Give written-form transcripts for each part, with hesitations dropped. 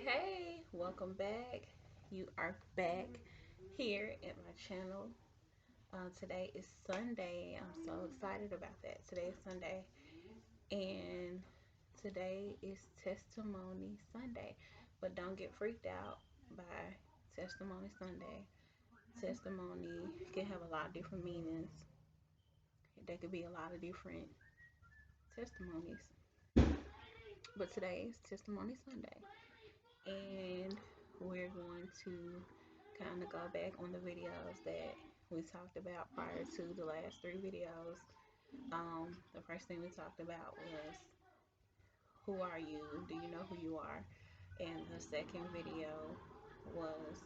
Hey, welcome back. You are back here at my channel. Today is Sunday. I'm so excited about that. Today is Sunday, and today is Testimony Sunday. But don't get freaked out by Testimony Sunday. Testimony can have a lot of different meanings. There could be a lot of different testimonies. But today is Testimony Sunday, and we're going to kind of go back on the videos that we talked about prior to the last three videos. The first thing we talked about was who are you? Do you know who you are? And the second video was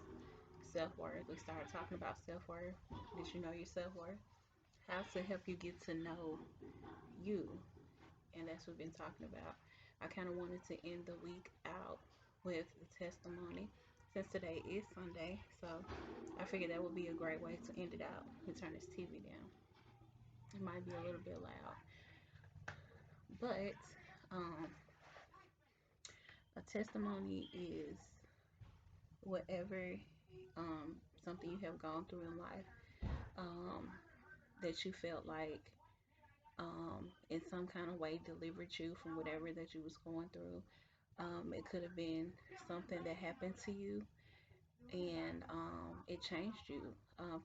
self-worth. We started talking about self-worth. Did you know your self-worth? How to help you get to know you. And that's what we've been talking about. I kind of wanted to end the week out with the testimony since today is Sunday. So I figured that would be a great way to end it out. Let me turn this TV down. It might be a little bit loud, but um, a testimony is whatever something you have gone through in life um, that you felt like in some kind of way delivered you from whatever that you was going through. It could have been something that happened to you and it changed you,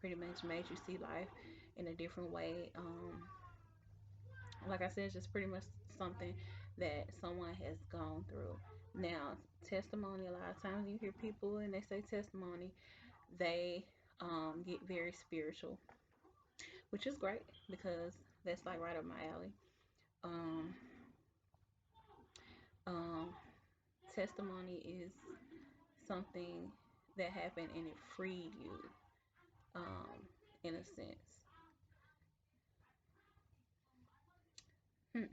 pretty much made you see life in a different way. Like I said, it's just pretty much something that someone has gone through. Now, testimony, a lot of times you hear people and they say testimony, they get very spiritual, which is great because that's like right up my alley. Um, um, Testimony is something that happened and it freed you, um, in a sense. Hmm.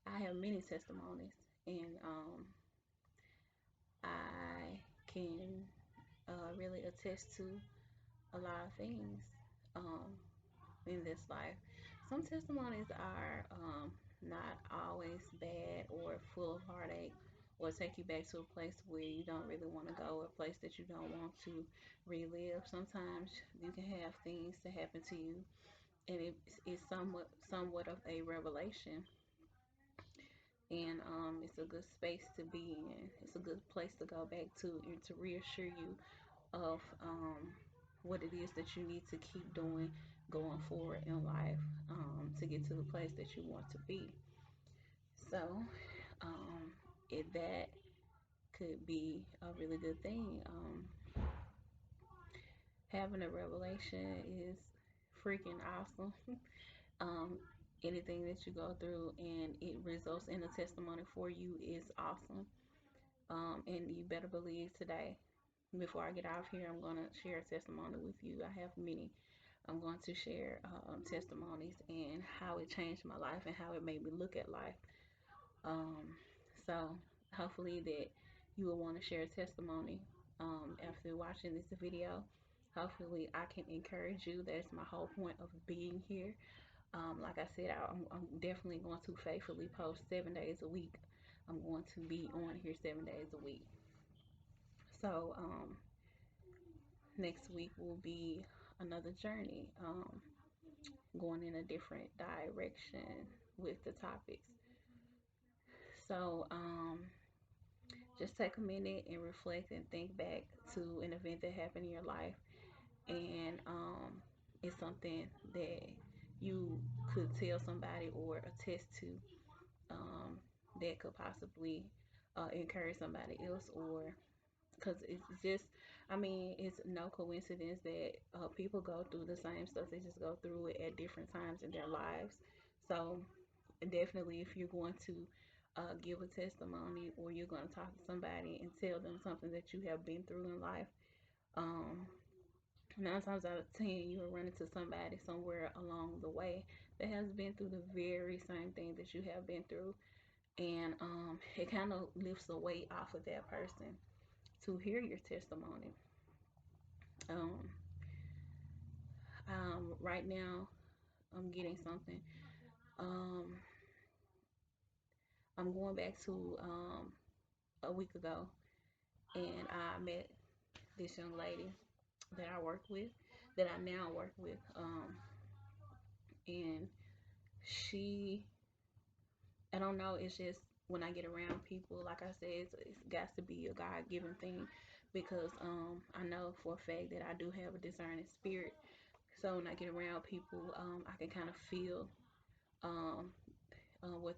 I have many testimonies, and I can really attest to a lot of things um, in this life. Some testimonies are not always bad or full of heartache or take you back to a place where you don't really want to go, or a place that you don't want to relive. Sometimes you can have things that happen to you and it's somewhat of a revelation, and it's a good space to be in. It's a good place to go back to and to reassure you of what it is that you need to keep doing going forward in life, to get to the place that you want to be. So, um, if that could be a really good thing. Having a revelation is freaking awesome. um, Anything that you go through and it results in a testimony for you is awesome. And you better believe today, before I get off here, I'm going to share a testimony with you. I have many. I'm going to share testimonies and how it changed my life and how it made me look at life. So hopefully that you will want to share a testimony after watching this video. Hopefully I can encourage you. That's my whole point of being here. Like I said, I'm definitely going to faithfully post 7 days a week. I'm going to be on here 7 days a week. So next week will be another journey, going in a different direction with the topics. So just take a minute and reflect and think back to an event that happened in your life, and it's something that you could tell somebody or attest to, um, that could possibly encourage somebody else, or because it's just, I mean, it's no coincidence that people go through the same stuff. They just go through it at different times in their lives. So definitely, if you're going to give a testimony, or you're going to talk to somebody and tell them something that you have been through in life, um, 9 times out of 10, you will run into somebody somewhere along the way that has been through the very same thing that you have been through, and it kind of lifts the weight off of that person to hear your testimony. Um, right now, I'm getting something. Um, I'm going back to a week ago, and I met this young lady that I work with, that I now work with, and she, I don't know, it's just when I get around people, like I said, it's got to be a God-given thing, because I know for a fact that I do have a discerning spirit. So when I get around people, I can kind of feel um, with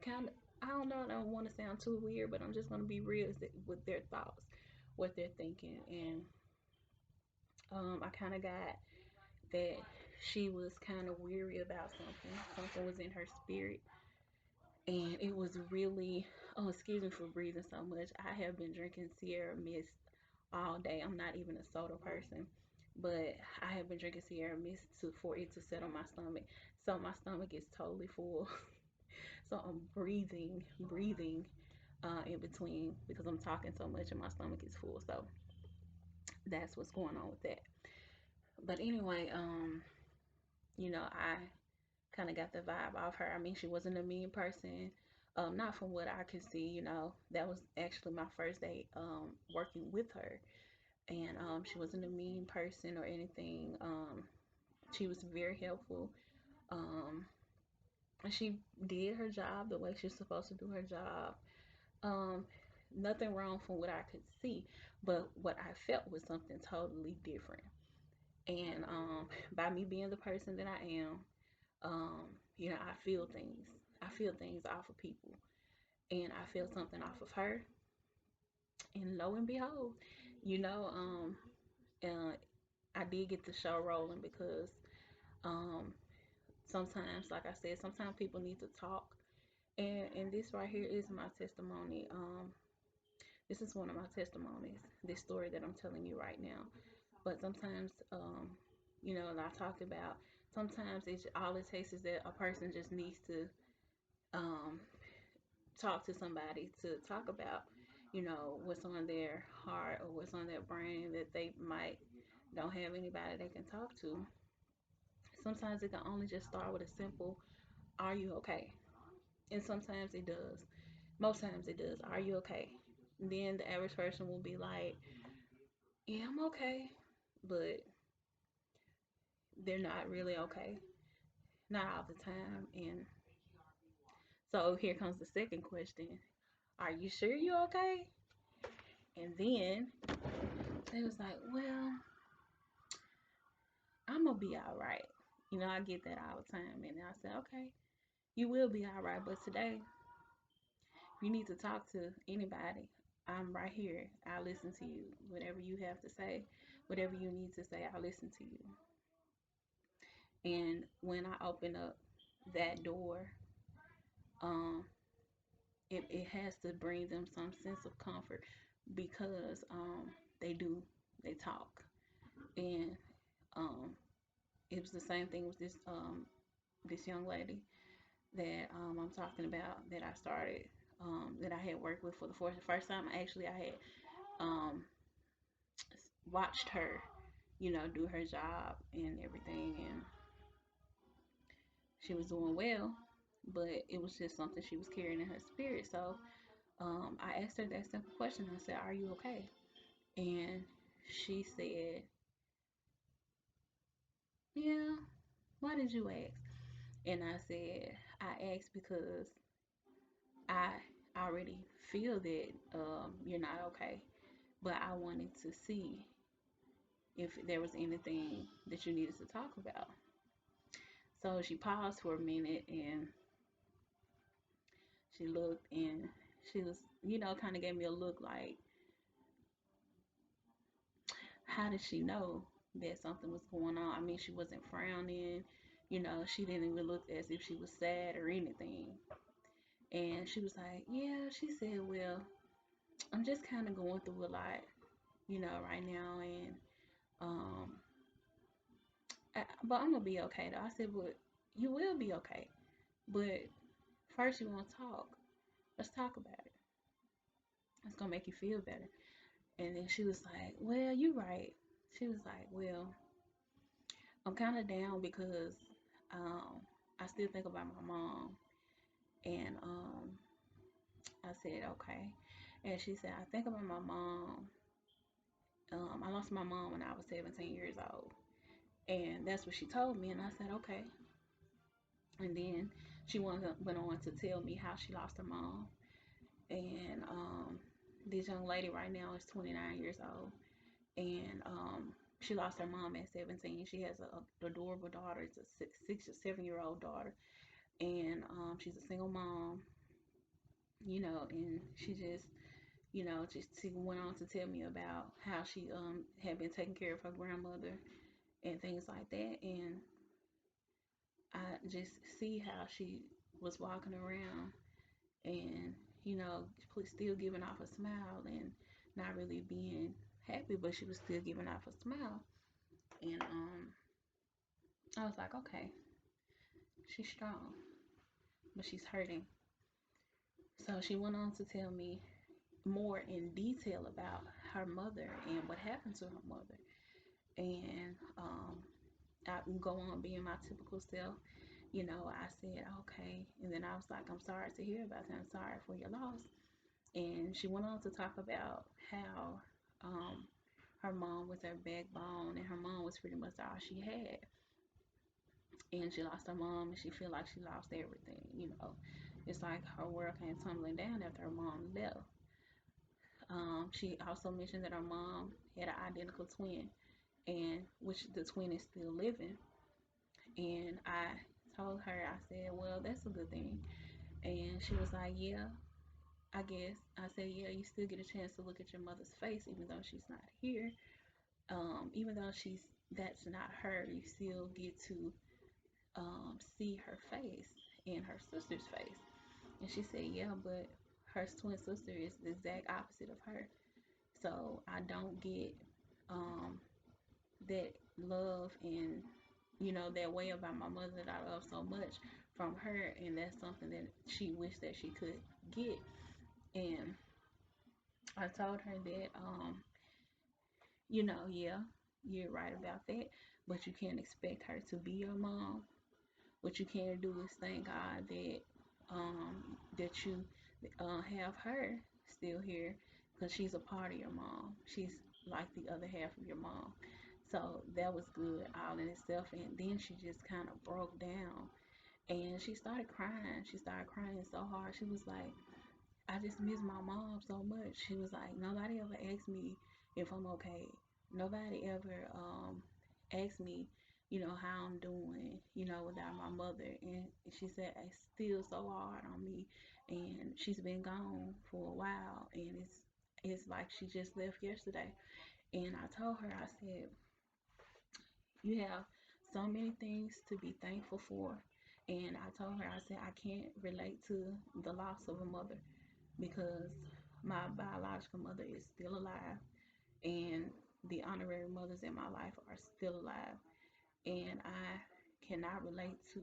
kind of, I don't know, I don't want to sound too weird, but I'm just going to be real with their thoughts, what they're thinking. And I kind of got that she was kind of weary about something. Something was in her spirit. And it was really, oh, excuse me for breathing so much. I have been drinking Sierra Mist all day. I'm not even a soda person, but I have been drinking Sierra Mist for it to settle my stomach. So my stomach is totally full. So I'm breathing in between because I'm talking so much and my stomach is full. So that's what's going on with that. But anyway, I kind of got the vibe off her. I mean, she wasn't a mean person. Not from what I could see, that was actually my first day working with her. And she wasn't a mean person or anything. She was very helpful. Um, and she did her job the way she's supposed to do her job. Um, Nothing wrong from what I could see, but what I felt was something totally different. And by me being the person that I am, I feel things. I feel things off of people, and I feel something off of her. And lo and behold, you know, uh, I did get the show rolling because um, sometimes, like I said, sometimes people need to talk. And this right here is my testimony. This is one of my testimonies. This story that I'm telling you right now. But sometimes, I talked about. Sometimes it's all it takes is that a person just needs to um, talk to somebody to talk about, what's on their heart or what's on their brain that they might don't have anybody they can talk to. Sometimes it can only just start with a simple, "Are you okay?" And sometimes it does. Most times it does. "Are you okay?" And then the average person will be like, "Yeah, I'm okay," but they're not really okay. Not all the time. And so here comes the second question. "Are you sure you're okay?" And then they was like, "Well, I'm gonna be all right." I get that all the time. And I said, "Okay, you will be all right. But today, if you need to talk to anybody, I'm right here. I'll listen to you. Whatever you have to say, whatever you need to say, I'll listen to you." And when I open up that door, um, it has to bring them some sense of comfort, because they talk. And um, it was the same thing with this young lady that I'm talking about, that I started, that I had worked with for the first time. Actually, I had um, watched her, do her job and everything, and she was doing well, but it was just something she was carrying in her spirit. So I asked her that simple question. I said, "Are you okay?" And she said, "Yeah, why did you ask?" And I said, "I asked because I already feel that you're not okay, but I wanted to see if there was anything that you needed to talk about." So she paused for a minute, and she looked, and she was, kind of gave me a look like, how did she know that something was going on? I mean, she wasn't frowning, she didn't even look as if she was sad or anything. And she was like, "Yeah," she said, "Well, I'm just kind of going through a lot, right now, and um, but I'm gonna be okay though." I said, "But you will be okay. But first, you want to talk. Let's talk about it. It's gonna make you feel better." And then she was like, "Well, you're right." She was like, "Well, I'm kind of down because um, I still think about my mom." And I said, "Okay." And she said, I think about my mom. I lost my mom when I was 17 years old. And that's what she told me. And I said, okay. And then she went on to tell me how she lost her mom. And this young lady right now is 29 years old. And she lost her mom at 17. She has a adorable daughter. It's a 6 or 7 year old daughter. And she's a single mom, and she just, she went on to tell me about how she had been taking care of her grandmother and things like that. And I just see how she was walking around and, still giving off a smile and not really being happy, but she was still giving off a smile. And I was like, okay, she's strong, but she's hurting. So she went on to tell me more in detail about her mother and what happened to her mother. And I can go on being my typical self. I said, okay. And then I was like, I'm sorry to hear about that. I'm sorry for your loss. And she went on to talk about how her mom was her backbone and her mom was pretty much all she had. And she lost her mom and she feel like she lost everything. It's like her world came tumbling down after her mom left. She also mentioned that her mom had an identical twin, and which the twin is still living. And I told her, I said, well, that's a good thing. And she was like, yeah, I guess. I said, yeah, you still get a chance to look at your mother's face, even though she's not here. Even though that's not her, you still get to see her face and her sister's face. And she said, yeah, but her twin sister is the exact opposite of her. So I don't get that love and that way about my mother that I love so much from her, and that's something that she wished that she could get. And I told her that yeah, you're right about that, but you can't expect her to be your mom. What you can do is thank God that you have her still here, because she's a part of your mom. She's like the other half of your mom. So that was good all in itself. And then she just kind of broke down and she started crying. She started crying so hard. She was like, I just miss my mom so much. She was like, nobody ever asked me if I'm okay. Nobody ever asked me, how I'm doing, without my mother. And she said it's still so hard on me. And she's been gone for a while, and it's like she just left yesterday. And I told her, I said, you have so many things to be thankful for. And I told her, I said, I can't relate to the loss of a mother because my biological mother is still alive, and the honorary mothers in my life are still alive. And I cannot relate to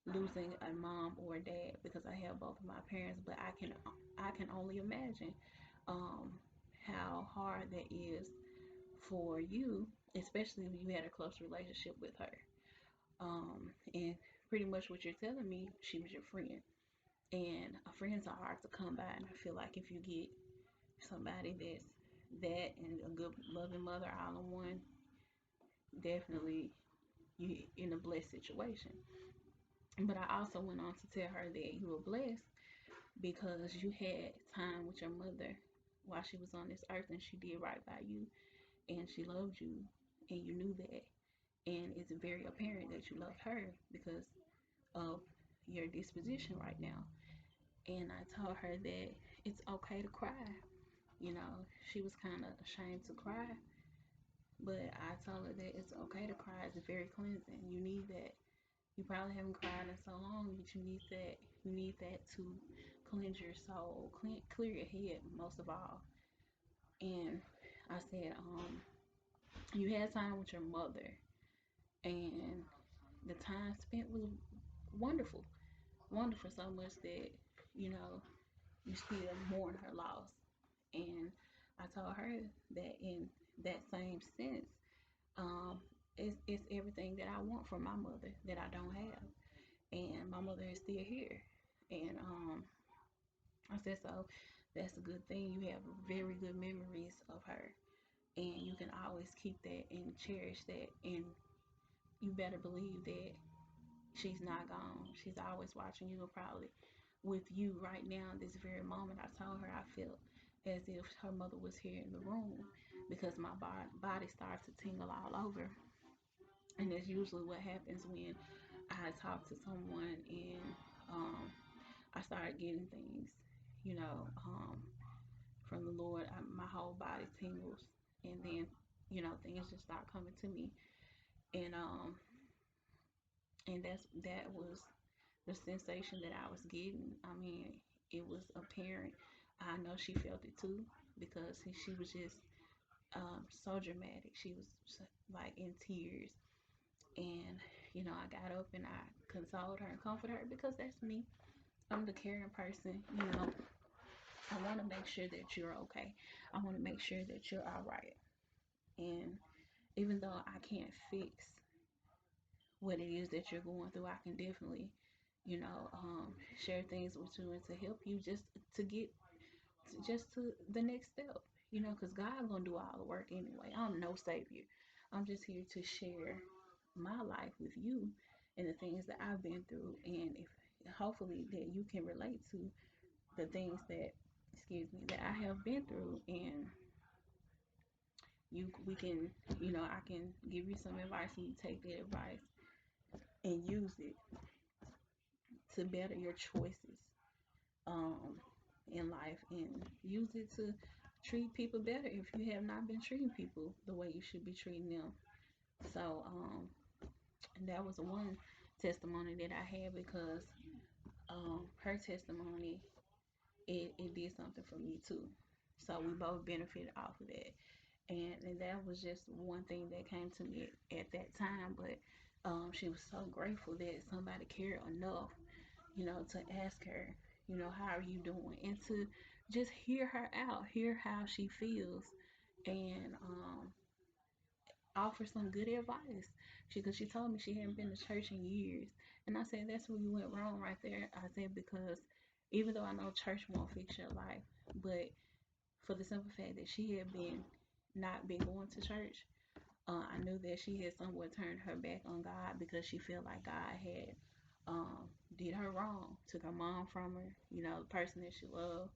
losing a mom or a dad because I have both of my parents, but I can only imagine how hard that is for you, especially if you had a close relationship with her. And pretty much what you're telling me, she was your friend. And friends are hard to come by, and I feel like if you get somebody that's that and a good loving mother all in one, definitely you in a blessed situation. But I also went on to tell her that you were blessed because you had time with your mother while she was on this earth, and she did right by you, and she loved you, and you knew that. And it's very apparent that you loved her because of your disposition right now. And I told her that it's okay to cry. She was kind of ashamed to cry, but I told her that it's okay to cry. It's very cleansing. You need that. You probably haven't cried in so long, but you need that. You need that to cleanse your soul, clear your head most of all. And I said, you had time with your mother, and the time spent was wonderful, wonderful, so much that you know you still mourn her loss. And I told her that in that same sense, um, it's everything that I want from my mother that I don't have, and my mother is still here. And I said, so that's a good thing. You have very good memories of her, and you can always keep that and cherish that. And you better believe that she's not gone. She's always watching you, and probably with you right now in this very moment. I told her I felt as if her mother was here in the room because my body started to tingle all over. And that's usually what happens when I talk to someone and I started getting things, you know, from the Lord. My whole body tingles, and then things just start coming to me, and that was the sensation that I was getting. I mean, it was apparent. I know she felt it too because she was just so dramatic. She was like in tears, and I got up and I consoled her and comforted her because that's me. I'm the caring person. I want to make sure that you're okay. I want to make sure that you're all right. And even though I can't fix what it is that you're going through, I can definitely, share things with you and to help you just to get just to the next step. Because God gonna do all the work anyway. I'm no savior. I'm just here to share my life with you and the things that I've been through, and if hopefully that you can relate to the things that, excuse me, that I have been through, and we can, I can give you some advice and you take that advice and use it to better your choices um in life, and use it to treat people better if you have not been treating people the way you should be treating them. So and that was one testimony that I had because her testimony, it did something for me too. So we both benefited off of that. And that was just one thing that came to me at that time. But she was so grateful that somebody cared enough, to ask her, how are you doing? And to just hear her out, hear how she feels, and offer some good advice. Because she told me she hadn't been to church in years. And I said, that's where you went wrong right there. I said, because even though I know church won't fix your life, but for the simple fact that she had not been going to church, I knew that she had somewhat turned her back on God because she felt like God had did her wrong, took her mom from her, the person that she loved,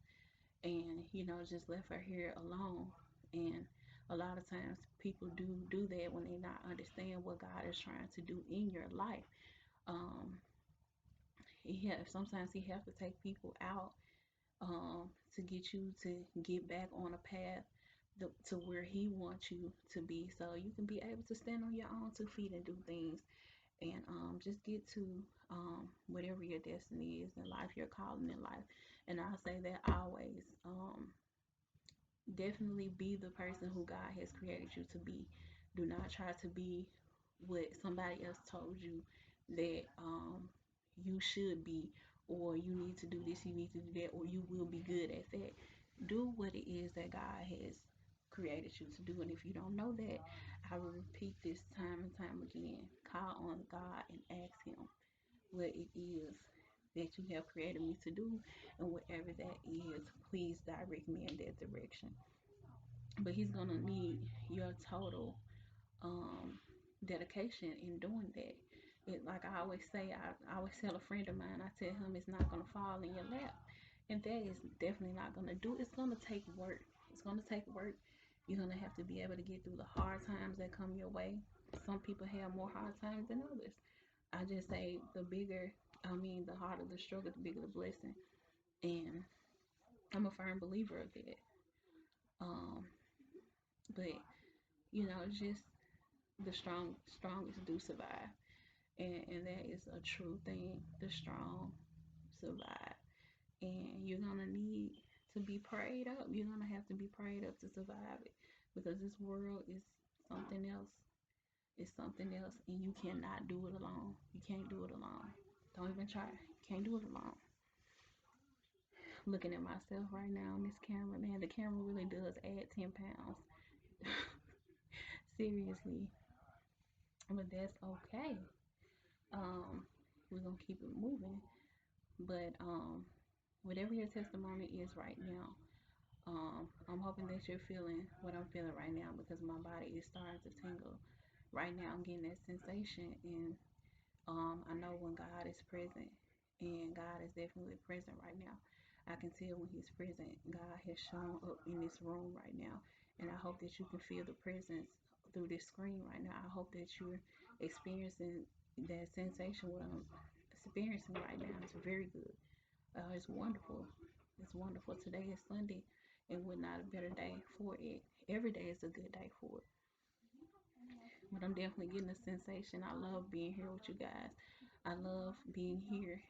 and just left her here alone. And a lot of times people do that when they not understand what God is trying to do in your life. Um, sometimes he has to take people out to get you to get back on a path to where he wants you to be, so you can be able to stand on your own 2 feet and do things, and just get to whatever your destiny is in life, your calling in life. And I say that always, definitely be the person who God has created you to be. Do not try to be what somebody else told you that you should be, or you need to do this, you need to do that, or you will be good at that. Do what it is that God has created you to do. And if you don't know that, I will repeat this time and time again. Call on God and ask him what it is that you have created me to do, and whatever that is, please direct me in that direction. But he's gonna need your total dedication in doing that. Like I always say, I always tell a friend of mine, I tell him it's not gonna fall in your lap, and that is definitely not gonna do. It's gonna take work. It's gonna take work. You're gonna have to be able to get through the hard times that come your way. Some people have more hard times than others. I just say the harder the struggle, the bigger the blessing. And I'm a firm believer of that. Um, but just the strongest do survive, and that is a true thing. The strong survive, and you're gonna need to be prayed up. You're gonna have to be prayed up to survive it, because this world is something else. It's something else, and you cannot do it alone. You can't do it alone. Don't even try. You can't do it alone. Looking at myself right now on this camera, man, the camera really does add 10 pounds. Seriously, but that's okay. um we're gonna keep it moving. But whatever your testimony is right now, I'm hoping that you're feeling what I'm feeling right now, because my body is starting to tingle right now. I'm getting that sensation, and I know when God is present, and God is definitely present right now. I can tell when He's present. God has shown up in this room right now, and I hope that you can feel the presence through this screen right now. I hope that you're experiencing that sensation what I'm experiencing right now. It's very good. It's wonderful. It's wonderful. Today is Sunday, and would not a better day for it. Every day is a good day for it. But I'm definitely getting a sensation. I love being here with you guys. I love being here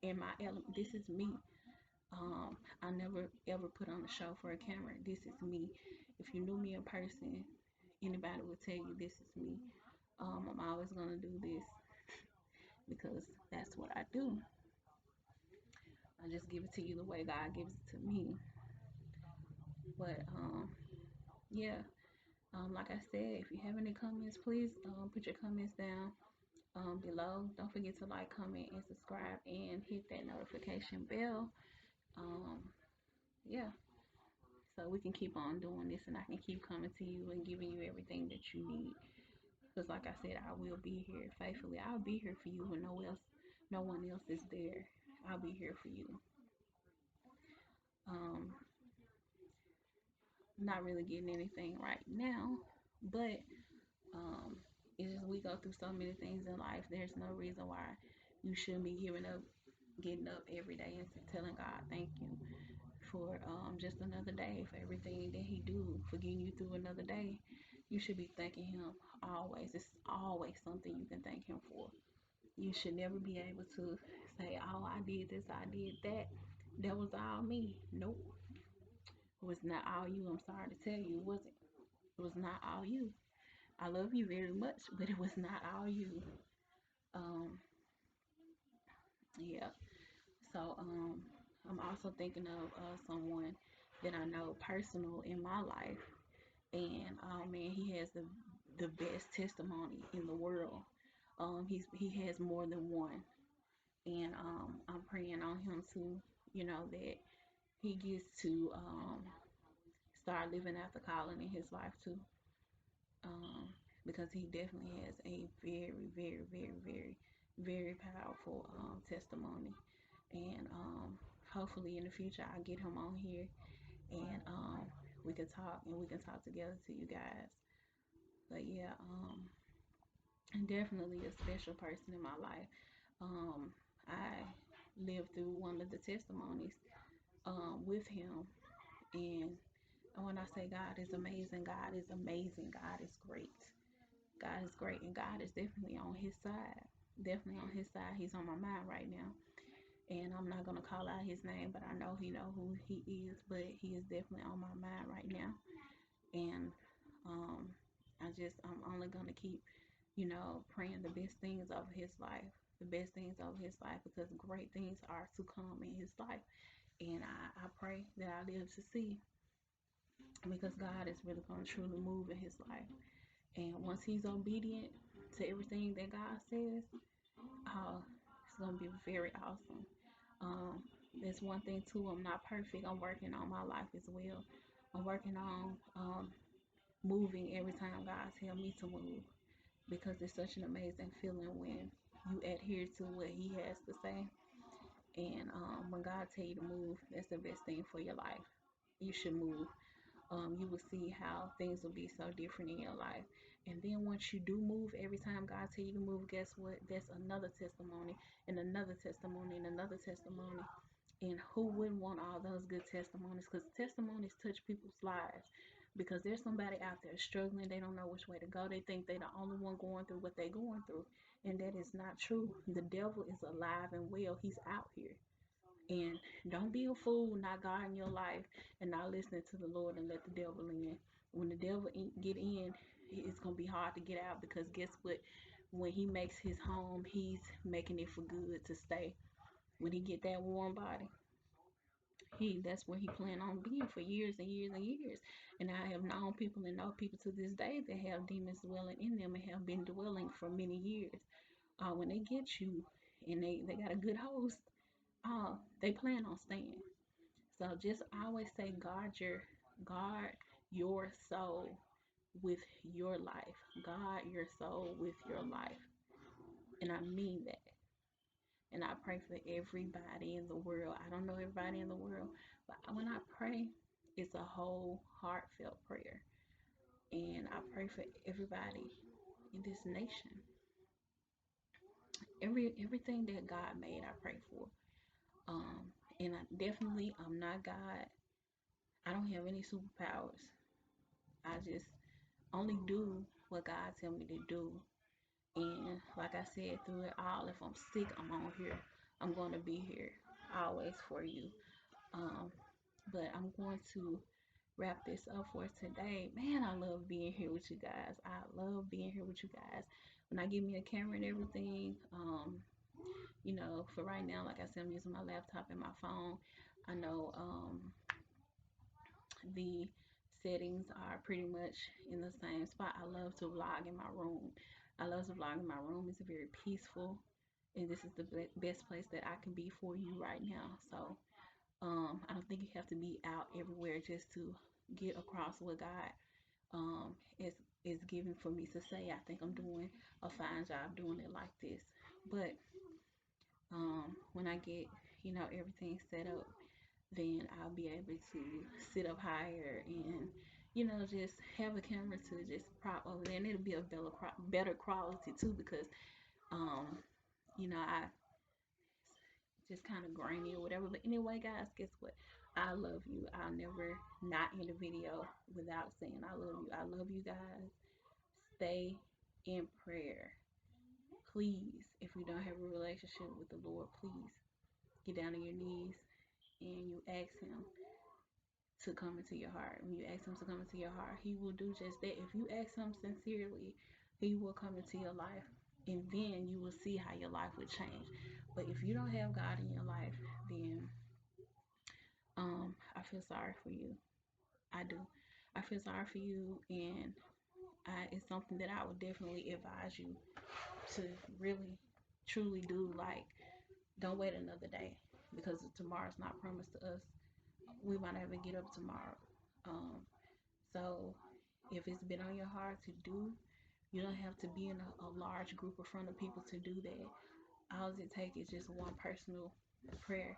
in my element. This is me. I never ever put on a show for a camera. This is me. If you knew me in person, anybody would tell you this is me. I'm always gonna do this because that's what I do. I just give it to you the way God gives it to me. But yeah. Like I said, if you have any comments, please put your comments down below. Don't forget to like, comment, and subscribe, and hit that notification bell. Um, yeah, so we can keep on doing this, and I can keep coming to you and giving you everything that you need. Because like I said, I will be here faithfully. I'll be here for you when no one else is there. I'll be here for you. Um, Not really getting anything right now, but um, it's just we go through so many things in life. There's no reason why you shouldn't be getting up every day and telling God thank you for just another day, for everything that He do, for getting you through another day. You should be thanking Him always. It's always something you can thank Him for. You should never be able to say, "Oh, I did this, I did that. That was all me." Nope, it was not all you. I'm sorry to tell you, it wasn't. It was not all you. I love you very much, but it was not all you. Um, yeah. So I'm also thinking of someone that I know personal in my life, and oh man, he has the best testimony in the world. He has more than one, and I'm praying on him to, that he gets to start living out the calling in his life too. Um, because he definitely has a very, very, very, very, very powerful testimony. And hopefully in the future I'll get him on here, and we can talk, and we can talk together to you guys. But yeah, and definitely a special person in my life. I lived through one of the testimonies with him, and when I say God is amazing, God is amazing. God is great. God is great, and God is definitely on his side. Definitely on his side. He's on my mind right now. And I'm not gonna call out his name, but I know he know who he is. But he is definitely on my mind right now. And um, I'm only gonna keep, praying the best things of his life, the best things of his life, because great things are to come in his life. And I pray that I live to see, because God is really gonna truly move in his life. And once he's obedient to everything that God says, it's gonna be very awesome. That's one thing too. I'm not perfect. I'm working on my life as well. I'm working on moving every time God tells me to move, because it's such an amazing feeling when you adhere to what He has to say. And when God tell you to move, that's the best thing for your life. You should move. You will see how things will be so different in your life. And then once you do move, every time God tell you to move, guess what? That's another testimony, and another testimony, and another testimony. And who wouldn't want all those good testimonies? Because testimonies touch people's lives. Because there's somebody out there struggling, they don't know which way to go. They think they're the only one going through what they're going through. And that is not true. The devil is alive and well. He's out here. And don't be a fool not guarding your life and not listening to the Lord, and let the devil in. When the devil get in, it's going to be hard to get out, because guess what? When he makes his home, he's making it for good to stay. When he get that warm body, that's where he planned on being for years and years and years. And I have known people, and know people to this day, that have demons dwelling in them and have been dwelling for many years. When they get you and they got a good host, they plan on staying. So just always say guard your soul with your life. Guard your soul with your life. And I mean that. And I pray for everybody in the world. I don't know everybody in the world, but when I pray, it's a whole heartfelt prayer. And I pray for everybody in this nation. Everything that God made, I pray for. And I'm not God. I don't have any superpowers. I just only do what God tell me to do. And like I said, through it all, if I'm sick, I'm on here. I'm going to be here always for you. Um, but I'm going to wrap this up for today. Man, I love being here with you guys. I love being here with you guys. When I give me a camera and everything, for right now, like I said, I'm using my laptop and my phone. I know the settings are pretty much in the same spot. I love to vlog in my room. I love to vlog in my room. It's very peaceful, and this is the best place that I can be for you right now. So I don't think you have to be out everywhere just to get across what God is giving for me to say. I think I'm doing a fine job doing it like this. But when I get everything set up, then I'll be able to sit up higher and just have a camera to just prop over there, and it'll be a better quality too, because I just kind of grainy or whatever. But anyway, guys, guess what? I love you. I'll never not end a video without saying I love you. I love you guys. Stay in prayer. Please, if you don't have a relationship with the Lord, please get down on your knees and you ask him to come into your heart. When you ask him to come into your heart, he will do just that. If you ask him sincerely, he will come into your life, and then you will see how your life will change. But if you don't have God in your life, then I feel sorry for you. I do. I feel sorry for you, and it's something that I would definitely advise you to really, truly do. Like, don't wait another day, because tomorrow's not promised to us. We might not even get up tomorrow. So if it's been on your heart to do, you don't have to be in a large group in front of people to do that. All it takes is just one personal prayer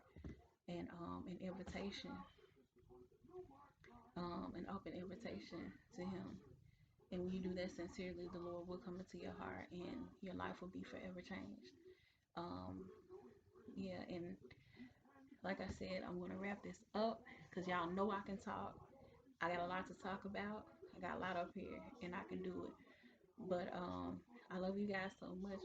and an invitation, an open invitation to him. And when you do that sincerely, the Lord will come into your heart and your life will be forever changed. Yeah, and like I said, I'm going to wrap this up because y'all know I can talk. I got a lot to talk about. I got a lot up here and I can do it. But I love you guys so much.